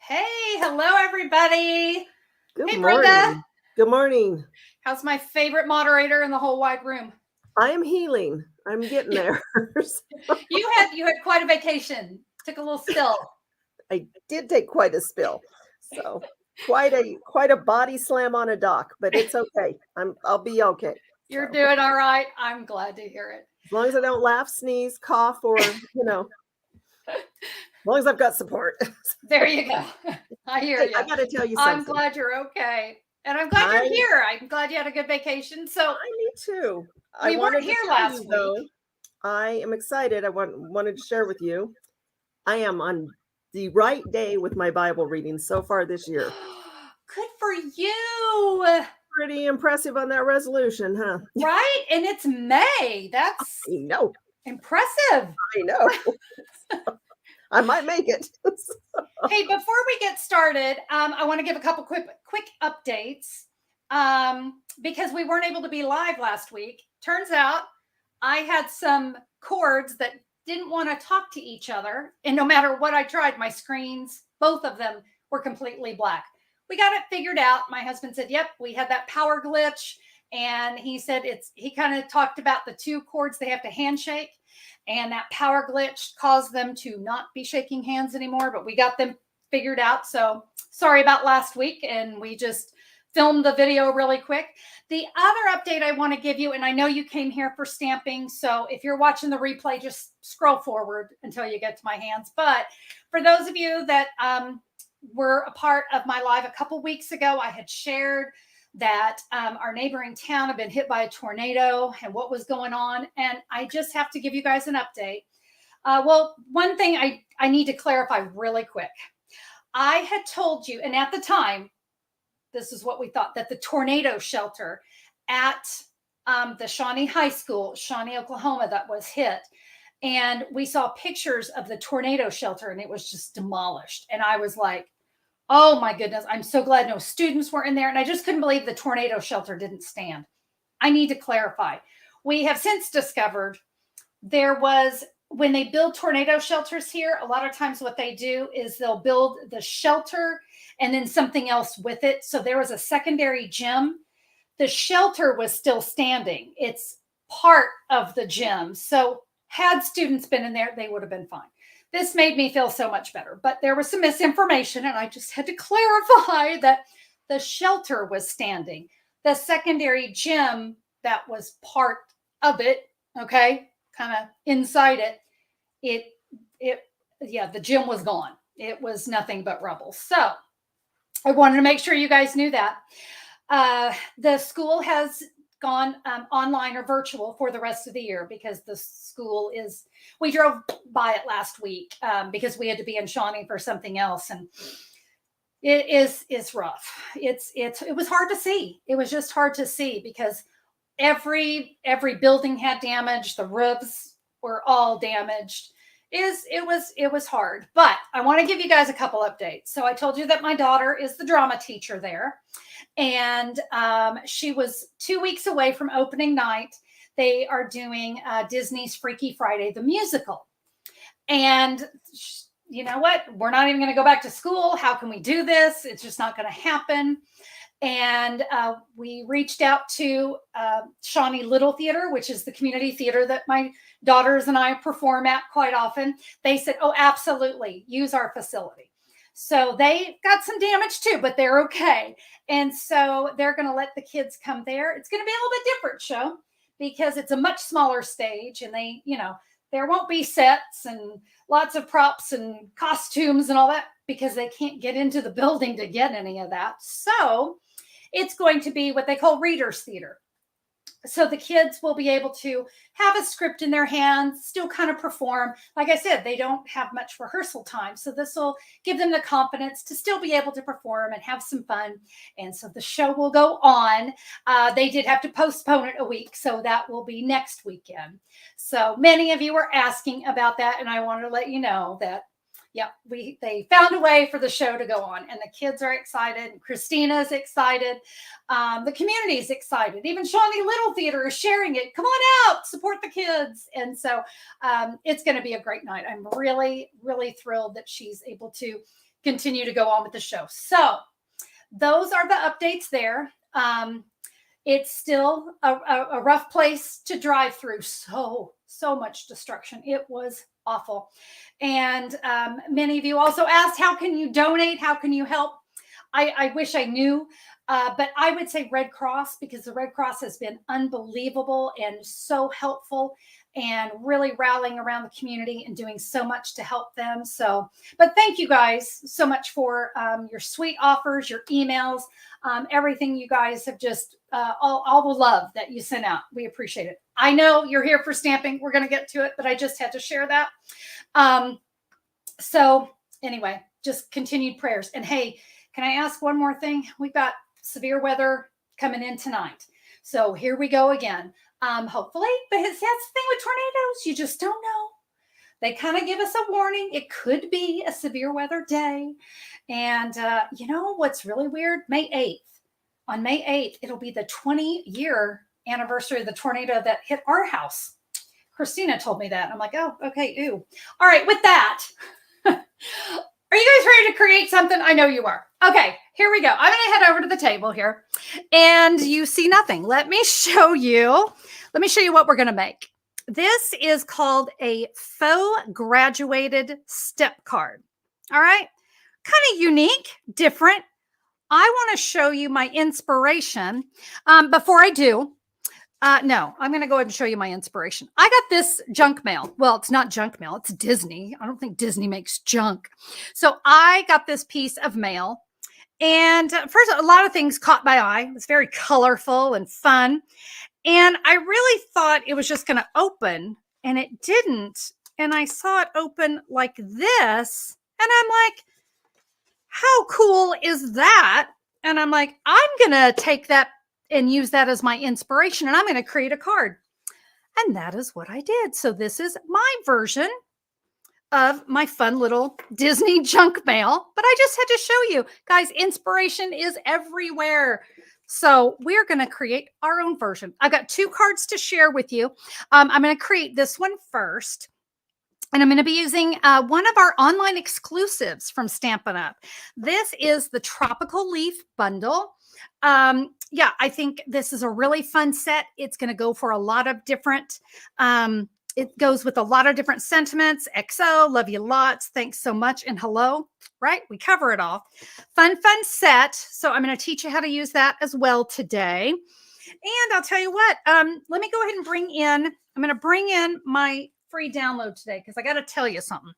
Hey, hello everybody. Good Hey Brenda, morning. Good morning. how's my favorite moderator in the whole wide room? I am healing. I'm getting there. You had quite a vacation. Took a little spill. I did take quite a spill. So quite a body slam on a dock, but it's okay. I'll be okay. You're So doing all right. I'm glad to hear it. as long as I don't laugh, sneeze, cough, or as long as I've got support. There you go. I hear Hey, you. I gotta tell you I'm something. glad you're okay. And I'm glad you're I here. I'm glad you had a good vacation. So me too. I we weren't wanted to here tell last you week. though, I am excited. I wanted to share with you. I am on the right day with my Bible reading so far this year. Good for you. Pretty impressive on that resolution, huh? Right? And it's May. That's I know. impressive. I know. I might make it. Hey, before we get started, I want to give a couple quick updates because we weren't able to be live last week. Turns out I had some cords that didn't want to talk to each other, and no matter what I tried, my screens, both of them, were completely black. We got it figured out. My husband said, "Yep, we had that power glitch," and he said he kind of talked about the two cords they have to handshake. And that power glitch caused them to not be shaking hands anymore, but we got them figured out. So sorry about last week. And we just filmed the video really quick. The other update I want to give you, and I know you came here for stamping. So if you're watching the replay, just scroll forward until you get to my hands. But for those of you that were a part of my live a couple weeks ago, I had shared that our neighboring town had been hit by a tornado and what was going on. And I just have to give you guys an update. Well, one thing I need to clarify really quick. I had told you, and at the time, this is what we thought, that the tornado shelter at the Shawnee High School, Shawnee, Oklahoma, that was hit. And we saw pictures of the tornado shelter and it was just demolished. And I was like, oh my goodness, I'm so glad no students were in there. And I just couldn't believe the tornado shelter didn't stand. I need to clarify. We have since discovered there was, when they build tornado shelters here, a lot of times what they do is they'll build the shelter and then something else with it. So there was a secondary gym. The shelter was still standing. It's part of the gym. So had students been in there, they would have been fine. This made me feel so much better, but there was some misinformation and I just had to clarify that the shelter was standing. The secondary gym that was part of it, okay, kind of inside it, the gym was gone. It was nothing but rubble. So I wanted to make sure you guys knew that. The school has gone online or virtual for the rest of the year because the school is, we drove by it last week because we had to be in Shawnee for something else. And it is rough. It was hard to see. It was just hard to see because every building had damage. The roofs were all damaged. It was hard, but I want to give you guys a couple updates. So I told you that my daughter is the drama teacher there, and she was 2 weeks away from opening night. They are doing Disney's Freaky Friday the musical, and you know what? We're not even going to go back to school. How can we do this? It's just not going to happen. And we reached out to Shawnee Little Theater, which is the community theater that my daughters and I perform at quite often. They said, oh, absolutely, use our facility. So they got some damage too, but they're okay. And so they're going to let the kids come there. It's going to be a little bit different show because it's a much smaller stage and they, there won't be sets and lots of props and costumes and all that because they can't get into the building to get any of that. So it's going to be what they call readers theater. So the kids will be able to have a script in their hands, still kind of perform. Like I said, they don't have much rehearsal time. So this will give them the confidence to still be able to perform and have some fun. And so the show will go on. They did have to postpone it a week. So that will be next weekend. So many of you were asking about that. And I wanted to let you know that they found a way for the show to go on, and the kids are excited. And Christina's excited. The community is excited. Even Shawnee Little Theater is sharing it. Come on out, support the kids. And so it's going to be a great night. I'm really, really thrilled that she's able to continue to go on with the show. So those are the updates there. It's still a rough place to drive through. So much destruction. It was awful. And many of you also asked, how can you donate? How can you help? I wish I knew, but I would say Red Cross, because the Red Cross has been unbelievable and so helpful and really rallying around the community and doing so much to help them. So, but thank you guys so much for your sweet offers, your emails, everything you guys have just, all the love that you sent out. We appreciate it. I know you're here for stamping. We're going to get to it, but I just had to share that. So anyway, just continued prayers. And hey, can I ask one more thing? We've got severe weather coming in tonight. So here we go again. Hopefully, but that's the thing with tornadoes. You just don't know. They kind of give us a warning. It could be a severe weather day. And you know what's really weird? May 8th. On May 8th, it'll be the 20-year anniversary of the tornado that hit our house. Christina told me that. I'm like, oh, okay, ooh. All right, with that, are you guys ready to create something? I know you are. Okay, here we go. I'm going to head over to the table here, and you see nothing. Let me show you what we're going to make. This is called a faux graduated step card. All right, kind of unique, different. I want to show you my inspiration. Before I do, no, I'm going to go ahead and show you my inspiration. I got this junk mail. Well, it's not junk mail. It's Disney. I don't think Disney makes junk. So I got this piece of mail. And first, a lot of things caught my eye. It was very colorful and fun. And I really thought it was just going to open, and it didn't. And I saw it open like this. And I'm like, how cool is that? And I'm like, I'm going to take that and use that as my inspiration, and I'm going to create a card. And that is what I did. So this is my version of my fun little Disney junk mail, but I just had to show you guys, inspiration is everywhere. So we're going to create our own version. I've got 2 cards to share with you. I'm going to create this one first. And I'm going to be using one of our online exclusives from Stampin' Up. This is the Tropical Leaf Bundle. Yeah, I think this is a really fun set. It's going to go for a lot of different, it goes with a lot of different sentiments. XO, love you lots. Thanks so much. And hello, right? We cover it all. Fun set. So I'm going to teach you how to use that as well today. And I'll tell you what, let me go ahead and I'm going to bring in my free download today, because I got to tell you something.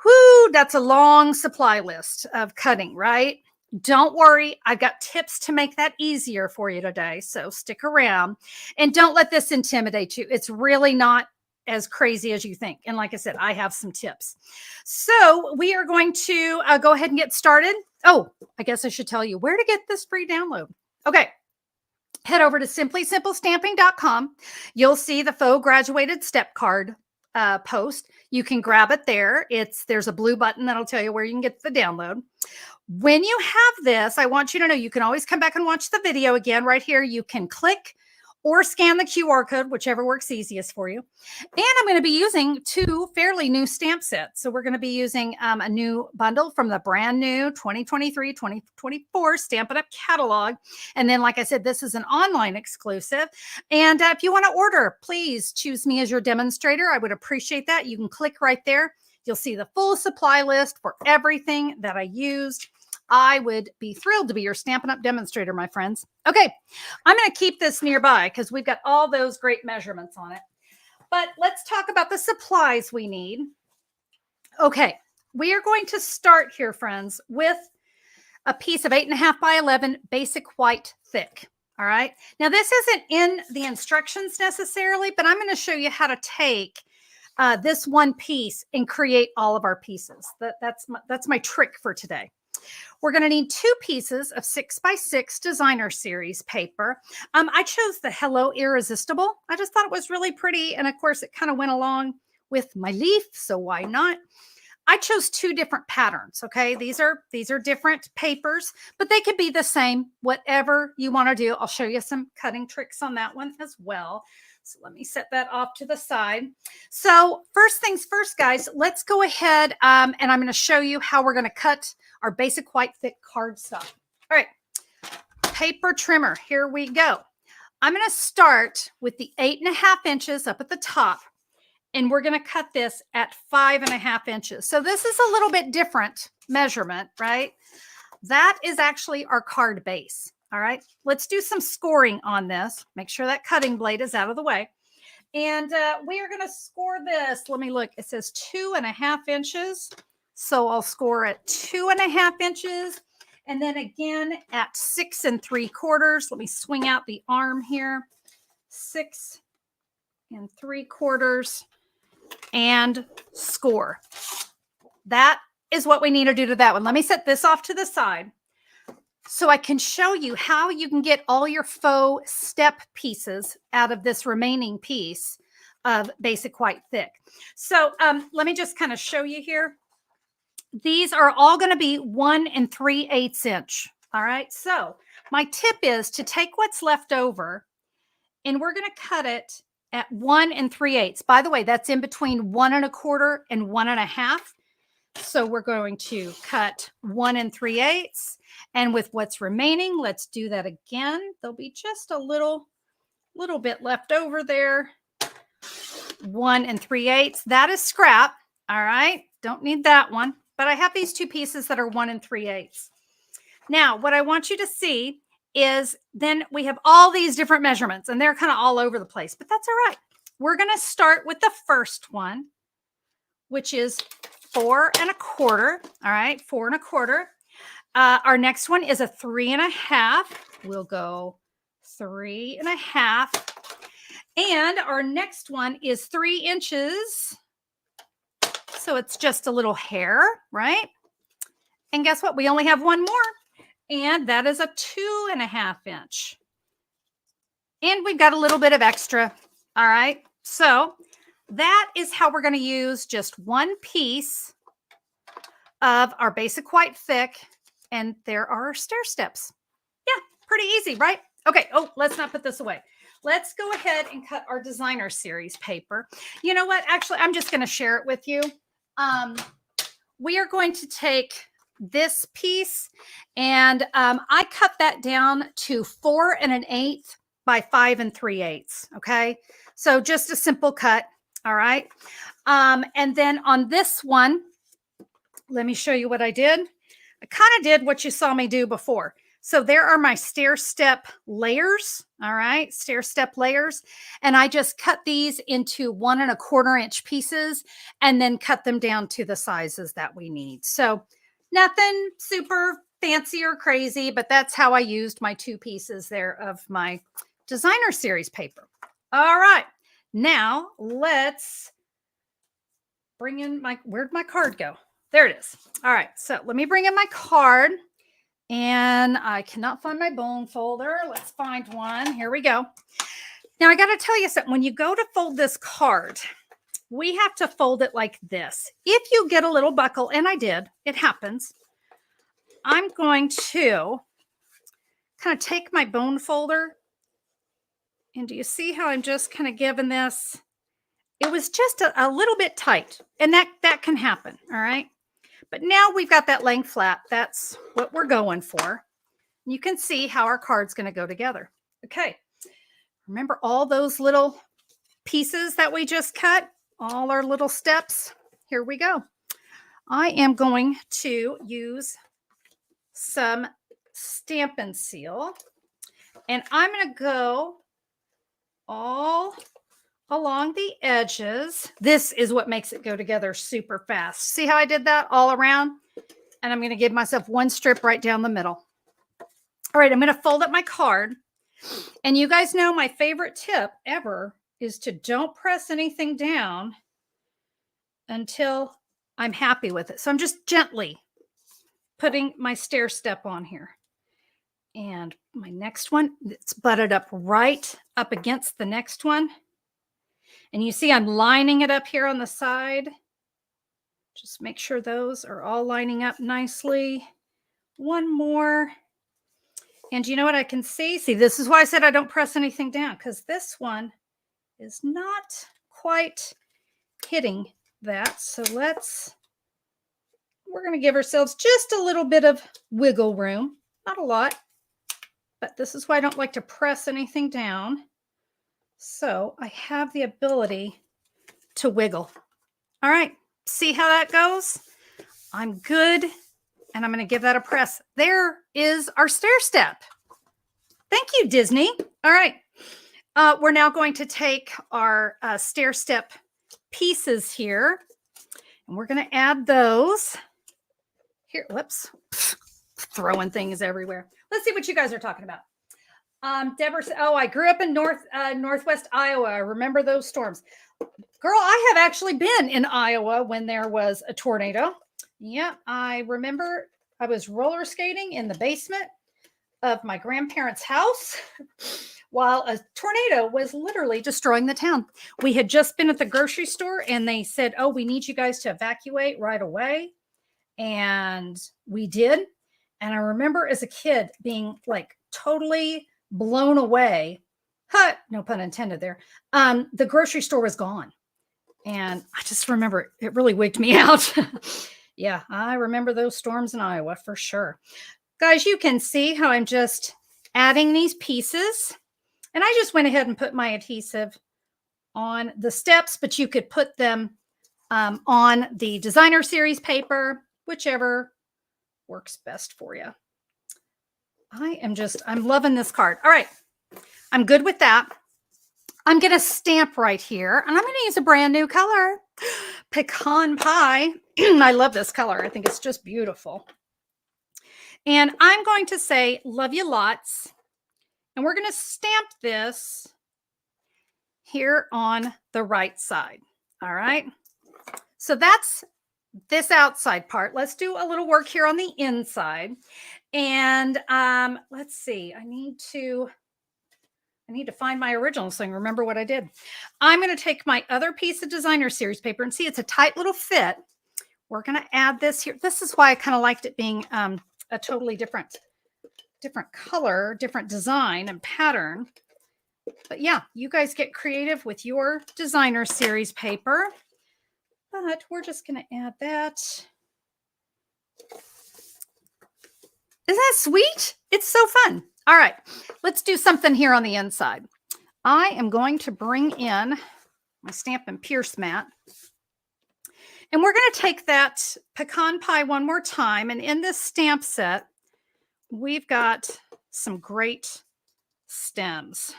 Whoo, that's a long supply list of cutting, right? Don't worry, I've got tips to make that easier for you today. So stick around and don't let this intimidate you. It's really not as crazy as you think. And like I said, I have some tips. So we are going to go ahead and get started. Oh, I guess I should tell you where to get this free download. Okay. Head over to simplysimplestamping.com. You'll see the faux graduated step card post. You can grab it there. There's a blue button that'll tell you where you can get the download. When you have this, I want you to know you can always come back and watch the video again right here. You can click or scan the QR code, whichever works easiest for you. And I'm going to be using 2 fairly new stamp sets. So we're going to be using a new bundle from the brand new 2023-2024 Stampin' Up! Catalog. And then, like I said, this is an online exclusive. And if you want to order, please choose me as your demonstrator. I would appreciate that. You can click right there. You'll see the full supply list for everything that I used. I would be thrilled to be your Stampin' Up! Demonstrator, my friends. Okay, I'm going to keep this nearby because we've got all those great measurements on it. But let's talk about the supplies we need. Okay, we are going to start here, friends, with a piece of 8.5 by 11 basic white thick. All right. Now, this isn't in the instructions necessarily, but I'm going to show you how to take this one piece and create all of our pieces. That's my trick for today. We're going to need 2 pieces of 6x6 designer series paper. I chose the Hello Irresistible. I just thought it was really pretty. And of course, it kind of went along with my leaf. So why not? I chose 2 different patterns. Okay. These are different papers, but they could be the same, whatever you want to do. I'll show you some cutting tricks on that one as well. So let me set that off to the side. So first things first, guys, let's go ahead and I'm going to show you how we're going to cut our basic white thick cardstock. All right, paper trimmer, here we go. I'm going to start with the 8.5 inches up at the top, and we're going to cut this at 5.5 inches. So this is a little bit different measurement, right? That is actually our card base. All right, let's do some scoring on this. Make sure that cutting blade is out of the way. And we are going to score this. Let me look. It says 2.5 inches. So I'll score at 2.5 inches. And then again at 6 3/4. Let me swing out the arm here. 6 3/4 and score. That is what we need to do to that one. Let me set this off to the side so I can show you how you can get all your faux step pieces out of this remaining piece of basic white thick. So let me just kind of show you here. These are all going to be 1 3/8 inch. All right. So my tip is to take what's left over and we're going to cut it at 1 3/8. By the way, that's in between 1 1/4 and 1 1/2. So we're going to cut 1 3/8. And with what's remaining, let's do that again. There'll be just a little bit left over there. 1 3/8. That is scrap. All right. Don't need that one. But I have these two pieces that are 1 3/8. Now, what I want you to see is then we have all these different measurements and they're kind of all over the place, but that's all right. We're going to start with the first one, which is 4 1/4. All right, 4 1/4. Our next one is a 3 1/2. We'll go 3 1/2. And our next one is 3 inches. So it's just a little hair, right? And guess what? We only have one more. And that is a 2 1/2 inch. And we've got a little bit of extra. All right. So that is how we're going to use just one piece of our basic white thick. And there are our stair steps. Yeah, pretty easy, right? Okay. Oh, let's not put this away. Let's go ahead and cut our designer series paper. You know what? Actually, I'm just going to share it with you. We are going to take this piece and I cut that down to 4 1/8 by 5 3/8. Okay. So just a simple cut. All right. And then on this one, let me show you what I did. I kind of did what you saw me do before. So there are my stair step layers. All right. Stair step layers. And I just cut these into 1 1/4 inch pieces and then cut them down to the sizes that we need. So nothing super fancy or crazy, but that's how I used my two pieces there of my designer series paper. All right. Now let's bring in where'd my card go? There it is. All right. So let me bring in my card and I cannot find my bone folder. Let's find one. Here we go. Now I got to tell you something. When you go to fold this card, we have to fold it like this. If you get a little buckle, and I did, it happens, I'm going to kind of take my bone folder. And do you see how I'm just kind of giving this? It was just a little bit tight, and that can happen, all right? But now we've got that length flat. That's what we're going for. You can see how our card's going to go together. Okay. Remember all those little pieces that we just cut? All our little steps? Here we go. I am going to use some Stampin' Seal, and I'm going to go all along the edges. This is what makes it go together super fast. See how I did that all around? And I'm going to give myself one strip right down the middle. All right, I'm going to fold up my card. And you guys know my favorite tip ever is to don't press anything down until I'm happy with it. So I'm just gently putting my stair step on here. And my next one, it's butted up right up against the next one. And you see I'm lining it up here on the side. Just make sure those are all lining up nicely. One more. And you know what I can see? See, this is why I said I don't press anything down, because this one is not quite hitting that. So we're going to give ourselves just a little bit of wiggle room. Not a lot, but this is why I don't like to press anything down. So I have the ability to wiggle. All right, see how that goes? I'm good, and I'm going to give that a press. There is our stair step. Thank you, Disney. All right, we're now going to take our stair step pieces here, and we're going to add those. Here, whoops, throwing things everywhere. Let's see what you guys are talking about. Deborah said, oh, I grew up in Northwest Iowa. I remember those storms. Girl, I have actually been in Iowa when there was a tornado. Yeah, I remember I was roller skating in the basement of my grandparents' house while a tornado was literally destroying the town. We had just been at the grocery store and they said, oh, we need you guys to evacuate right away. And we did. And I remember as a kid being like totally blown away. No pun intended there. The grocery store was gone. And I just remember it really wigged me out. Yeah, I remember those storms in Iowa for sure. Guys, you can see how I'm just adding these pieces. And I just went ahead and put my adhesive on the steps, but you could put them on the designer series paper, whichever works best for you. I'm loving this card. All right, I'm good with that. I'm going to stamp right here, and I'm going to use a brand new color, Pecan Pie. I love this color. I think it's just beautiful. And I'm going to say, love you lots. And we're going to stamp this here on the right side. All right. So that's this outside part. Let's do a little work here on the inside. And let's see. I need to find my original so I can remember what I did. I'm going to take my other piece of designer series paper and see it's a tight little fit. We're going to add this here. This is why I kind of liked it being a totally different color, different design and pattern. But yeah, you guys get creative with your designer series paper. But we're just going to add that. Isn't that sweet? It's so fun. All right, let's do something here on the inside. I am going to bring in my Stamp and Pierce mat. And we're going to take that Pecan Pie one more time. And in this stamp set, we've got some great stems.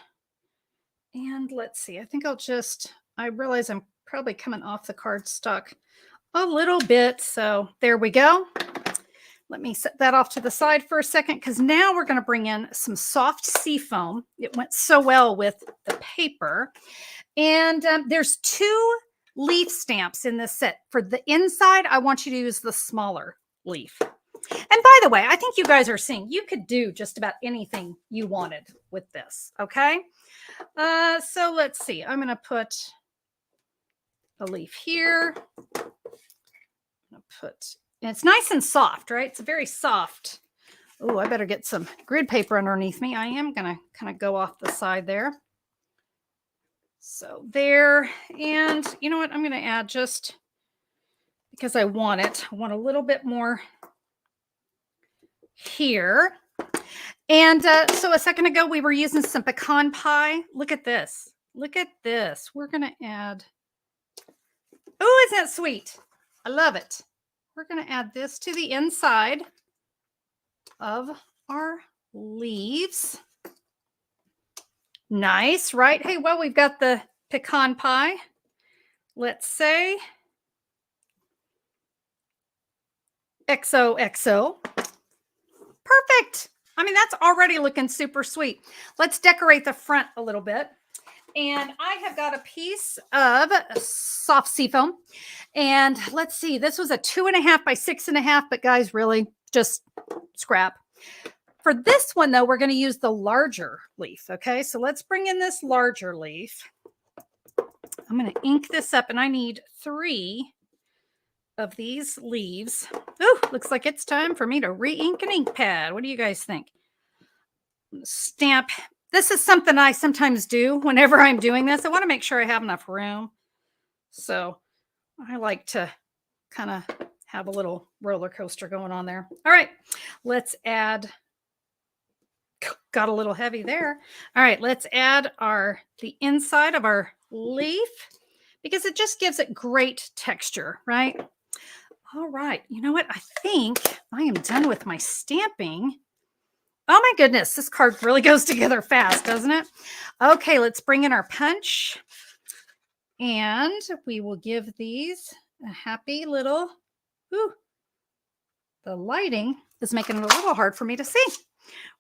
And let's see, I think I realize I'm probably coming off the cardstock a little bit. So there we go. Let me set that off to the side for a second, because now we're going to bring in some soft sea foam. It went so well with the paper. And there's 2 leaf stamps in this set. For the inside, I want you to use the smaller leaf. And by the way, I think you guys are seeing you could do just about anything you wanted with this, okay? So let's see. I'm going to put a leaf here. I'm going to put... And it's nice and soft, right? It's a very soft. Oh, I better get some grid paper underneath me. I am going to kind of go off the side there. So there. And you know what? I'm going to add, just because I want it, I want a little bit more here. And so a second ago, we were using some Pecan Pie. Look at this. Look at this. We're going to add. Oh, isn't that sweet? I love it. We're going to add this to the inside of our leaves. Nice, right? Hey, well, we've got the Pecan Pie. Let's say XOXO. Perfect. I mean, that's already looking super sweet. Let's decorate the front a little bit. And I have got a piece of soft seafoam. And let's see, this was a 2.5 by 6.5, but guys, really just scrap. For this one, though, we're going to use the larger leaf. Okay, so let's bring in this larger leaf. I'm going to ink this up, and I need 3 of these leaves. Oh, looks like it's time for me to re-ink an ink pad. What do you guys think? Stamp this is something I sometimes do whenever I'm doing this. I want to make sure I have enough room. So I like to kind of have a little roller coaster going on there. All right, let's add, got a little heavy there. All right, let's add the inside of our leaf because it just gives it great texture, right? All right, you know what? I think I am done with my stamping. Oh my goodness, this card really goes together fast, doesn't it? Okay, let's bring in our punch. And we will give these a happy little, ooh, the lighting is making it a little hard for me to see.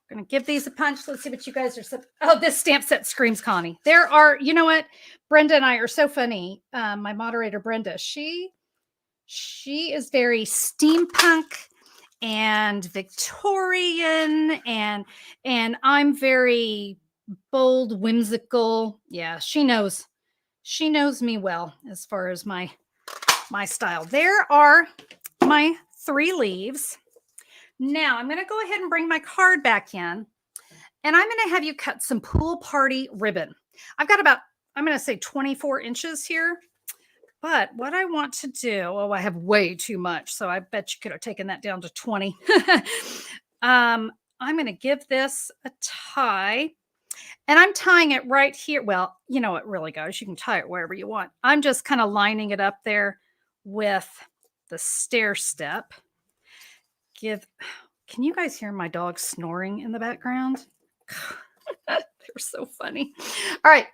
We're going to give these a punch. Let's see what you guys are. Oh, this stamp set screams Connie. There are, you know what? Brenda and I are so funny. My moderator, Brenda, she is very steampunk and Victorian, and I'm very bold, whimsical. Yeah, she knows me well as far as my style. There are my 3 leaves. Now I'm going to go ahead and bring my card back in, and I'm going to have you cut some pool party ribbon. I've got about, I'm going to say 24 inches here. But what I want to do, oh, I have way too much. So I bet you could have taken that down to 20. I'm going to give this a tie, and I'm tying it right here. Well, you know, it really goes. You can tie it wherever you want. I'm just kind of lining it up there with the stair step. Can you guys hear my dog snoring in the background? They're so funny. All right.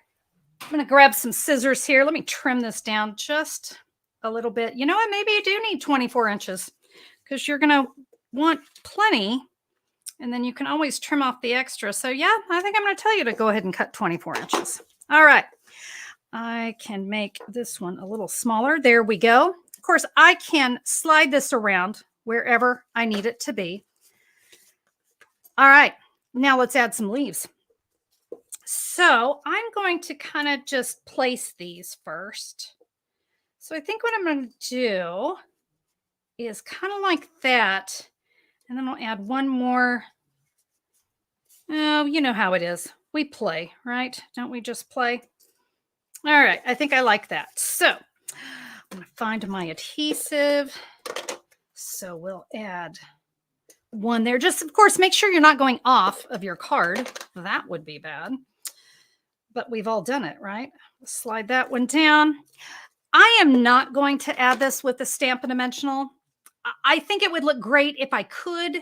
I'm going to grab some scissors here. Let me trim this down just a little bit. You know what? Maybe you do need 24 inches because you're going to want plenty, and then you can always trim off the extra. So yeah, I think I'm going to tell you to go ahead and cut 24 inches. All right. I can make this one a little smaller. There we go. Of course, I can slide this around wherever I need it to be. All right. Now let's add some leaves. So I'm going to kind of just place these first. So I think what I'm going to do is kind of like that. And then I'll add one more. Oh, you know how it is. We play, right? Don't we just play? All right. I think I like that. So I'm going to find my adhesive. So we'll add one there. Just, of course, make sure you're not going off of your card. That would be bad. But we've all done it, right? Slide that one down. I am not going to add this with the Stampin' Dimensional. I think it would look great if I could,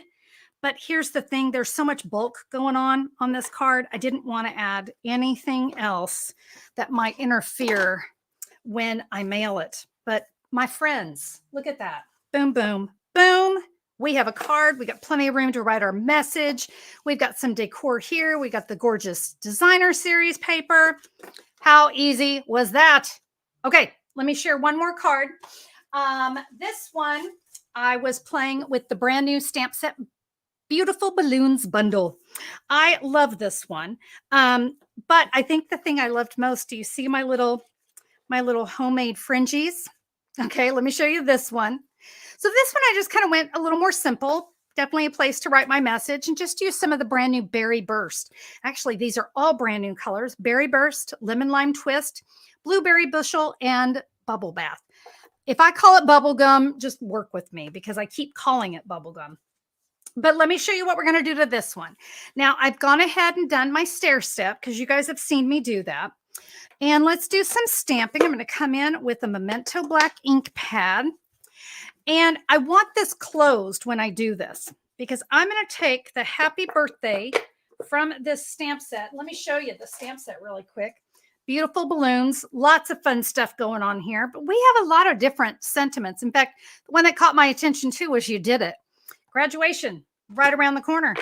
but here's the thing. There's so much bulk going on this card. I didn't want to add anything else that might interfere when I mail it. But my friends, look at that. Boom, boom, boom. We have a card. We got plenty of room to write our message. We've got some decor here. We got the gorgeous designer series paper. How easy was that? Okay, let me share one more card. This one, I was playing with the brand new stamp set Beautiful Balloons bundle. I love this one. But I think the thing I loved most, do you see my little homemade fringies? Okay, let me show you this one. So this one, I just kind of went a little more simple. Definitely a place to write my message and just use some of the brand new Berry Burst. Actually, these are all brand new colors. Berry Burst, Lemon Lime Twist, Blueberry Bushel, and Bubble Bath. If I call it bubble gum, just work with me because I keep calling it bubble gum. But let me show you what we're going to do to this one. Now, I've gone ahead and done my stair step because you guys have seen me do that. And let's do some stamping. I'm going to come in with a Memento Black ink pad. And I want this closed when I do this because I'm going to take the happy birthday from this stamp set. Let me show you the stamp set really quick. Beautiful balloons, lots of fun stuff going on here. But we have a lot of different sentiments. In fact, the one that caught my attention too was You Did It. Graduation right around the corner.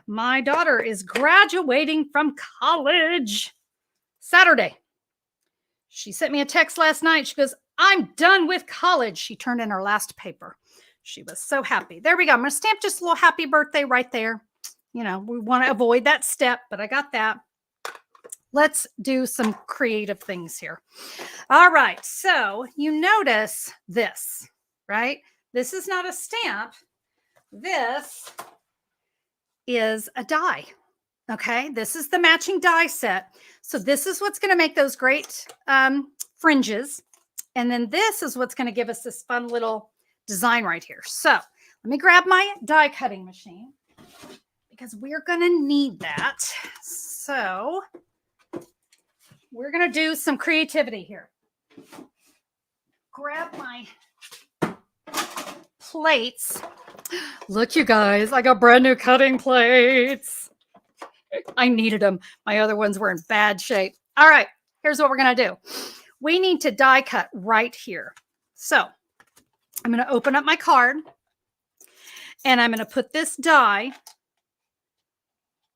My daughter is graduating from college Saturday. She sent me a text last night. She goes, I'm done with college. She turned in her last paper. She was so happy. There we go. I'm going to stamp just a little happy birthday right there. You know, we want to avoid that step, but I got that. Let's do some creative things here. All right. So you notice this, right? This is not a stamp. This is a die. Okay, this is the matching die set. So this is what's going to make those great fringes. And then this is what's going to give us this fun little design right here. So let me grab my die cutting machine because we're going to need that. So we're going to do some creativity here. Grab my plates. Look, you guys, I got brand new cutting plates. I needed them. My other ones were in bad shape. All right, here's what we're going to do. We need to die cut right here. So I'm going to open up my card and I'm going to put this die,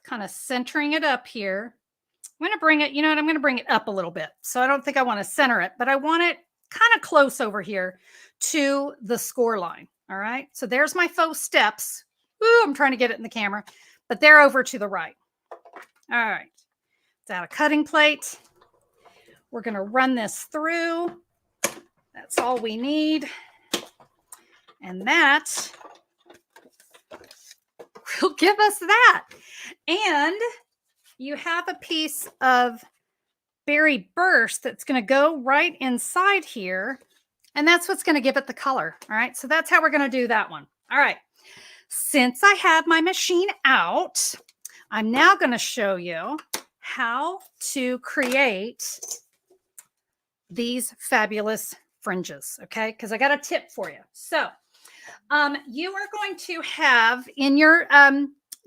kind of centering it up here. I'm going to bring it, I'm going to bring it up a little bit. So I don't think I want to center it, but I want it kind of close over here to the score line. All right. So there's my faux steps. Ooh, I'm trying to get it in the camera, but they're over to the right. All right. It's out a cutting plate. We're going to run this through. That's all we need. And that will give us that. And you have a piece of berry burst that's going to go right inside here. And that's what's going to give it the color. All right. So that's how we're going to do that one. All right. Since I have my machine out, I'm now going to show you how to create these fabulous fringes. Okay. Because I got a tip for you. So you are going to have in your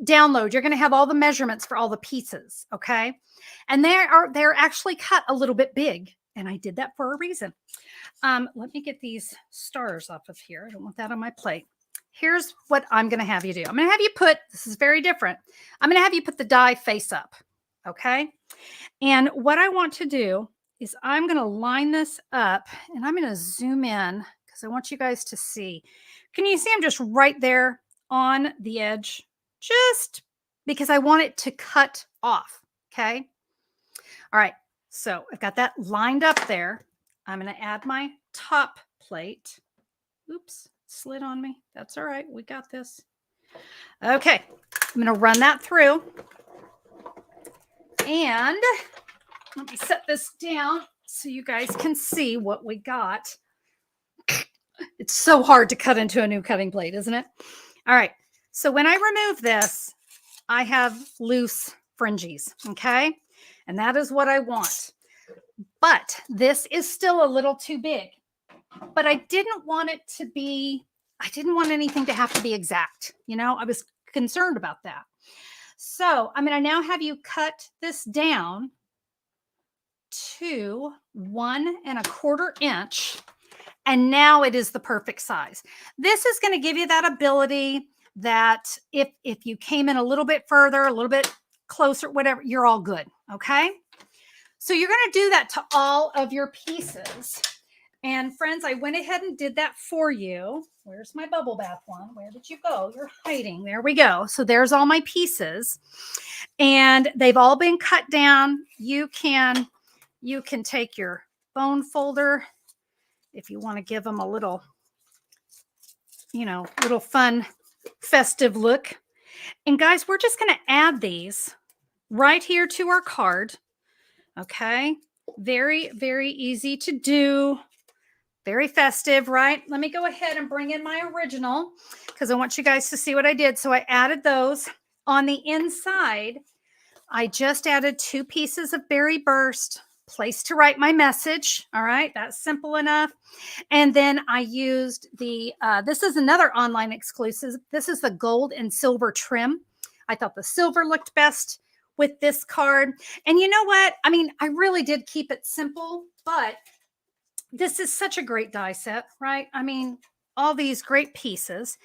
download, you're going to have all the measurements for all the pieces. Okay. And they're actually cut a little bit big. And I did that for a reason. Let me get these stars off of here. I don't want that on my plate. Here's what I'm going to have you do. I'm going to have you put, this is very different. I'm going to have you put the die face up. Okay. And what I want to do is I'm going to line this up and I'm going to zoom in because I want you guys to see. Can you see I'm just right there on the edge? Just because I want it to cut off. Okay. All right. So I've got that lined up there. I'm going to add my top plate. Oops, slid on me. That's all right. We got this. Okay. I'm going to run that through. And let me set this down so you guys can see what we got. It's so hard to cut into a new cutting plate, isn't it? All right. So when I remove this, I have loose fringes. Okay. And that is what I want. But this is still a little too big. But I didn't want it to be, I didn't want anything to have to be exact. I was concerned about that. So I'm going to now have you cut this down to 1 1/4 inch. And now it is the perfect size. This is going to give you that ability that if you came in a little bit further, a little bit closer, whatever, you're all good. Okay. So you're going to do that to all of your pieces. And friends, I went ahead and did that for you. Where's my bubble bath one? Where did you go? You're hiding. There we go. So there's all my pieces. And they've all been cut down. You can take your bone folder if you want to give them a little, little fun, festive look. And guys, we're just going to add these right here to our card. Okay. Very, very easy to do. Very festive, right? Let me go ahead and bring in my original because I want you guys to see what I did. So I added those on the inside. I just added 2 pieces of berry burst, place to write my message. All right. That's simple enough. And then I used this is another online exclusive. This is the gold and silver trim. I thought the silver looked best with this card. And you know what? I mean, I really did keep it simple, but this is such a great die set, right? I mean, all these great pieces.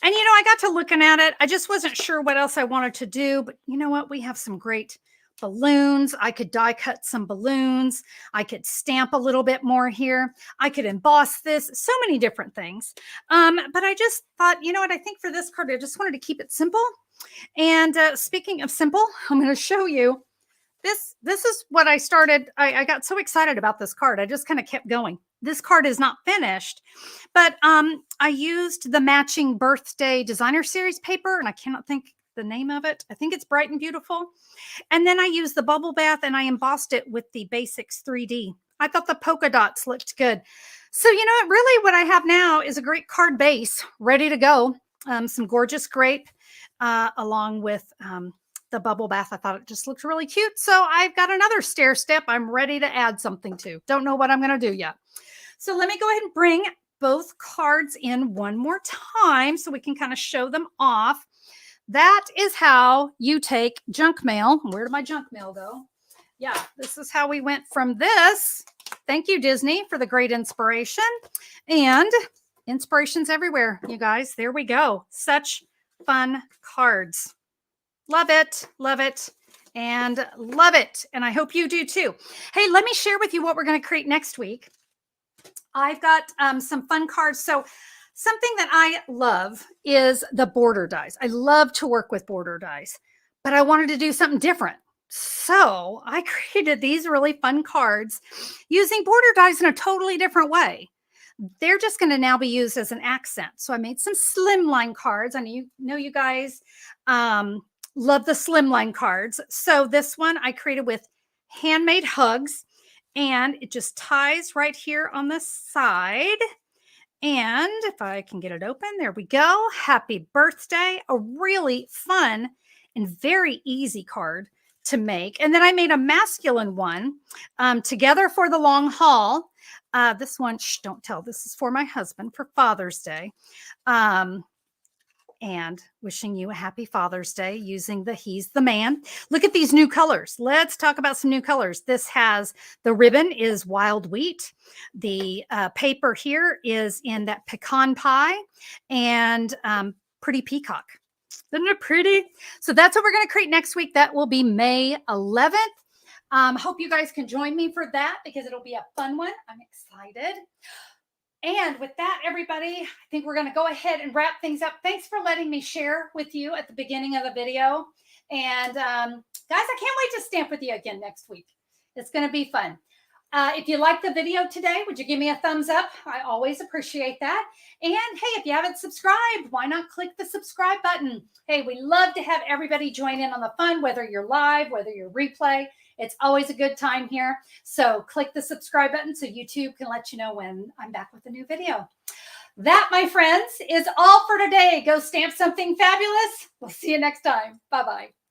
And, I got to looking at it. I just wasn't sure what else I wanted to do, but you know what? We have some great balloons. I could die cut some balloons. I could stamp a little bit more here. I could emboss this, so many different things. But I just thought, you know what? I think for this card, I just wanted to keep it simple. And speaking of simple, I'm going to show you this is what I started. I got so excited about this card. I just kind of kept going. This card is not finished, but I used the matching birthday designer series paper, and I cannot think the name of it. I think it's Bright and Beautiful. And then I used the bubble bath and I embossed it with the Basics 3D. I thought the polka dots looked good. So, really what I have now is a great card base ready to go. Some gorgeous grape along with the bubble bath. I thought it just looked really cute. So I've got another stair step I'm ready to add something to. Don't know what I'm going to do yet. So let me go ahead and bring both cards in one more time so we can kind of show them off. That is how you take junk mail. Where did my junk mail go? Yeah, this is how we went from this. Thank you, Disney, for the great inspiration. And inspirations everywhere, you guys. There we go. Such fun cards. Love it, and love it. And I hope you do too. Hey, let me share with you what we're going to create next week. I've got some fun cards. So something that I love is the border dies. I love to work with border dies, but I wanted to do something different. So I created these really fun cards using border dies in a totally different way. They're just going to now be used as an accent. So I made some slimline cards. I know you guys love the slimline cards. So this one I created with handmade hugs, and it just ties right here on the side. And if I can get it open, there we go. Happy birthday. A really fun and very easy card to make. And then I made a masculine one together for the long haul. This one, don't tell, this is for my husband for Father's Day. And wishing you a happy Father's Day using the He's the Man. Look at these new colors. Let's talk about some new colors. This has, the ribbon is wild wheat. The paper here is in that pecan pie and pretty peacock. Isn't it pretty? So that's what we're going to create next week. That will be May 11th. Hope you guys can join me for that because it'll be a fun one. I'm excited. And with that, everybody, I think we're going to go ahead and wrap things up. Thanks for letting me share with you at the beginning of the video. And guys, I can't wait to stamp with you again next week. It's going to be fun. If you liked the video today, would you give me a thumbs up? I always appreciate that. And hey, if you haven't subscribed, why not click the subscribe button? Hey, we love to have everybody join in on the fun, whether you're live, whether you're replay. It's always a good time here. So click the subscribe button so YouTube can let you know when I'm back with a new video. That, my friends, is all for today. Go stamp something fabulous. We'll see you next time. Bye-bye.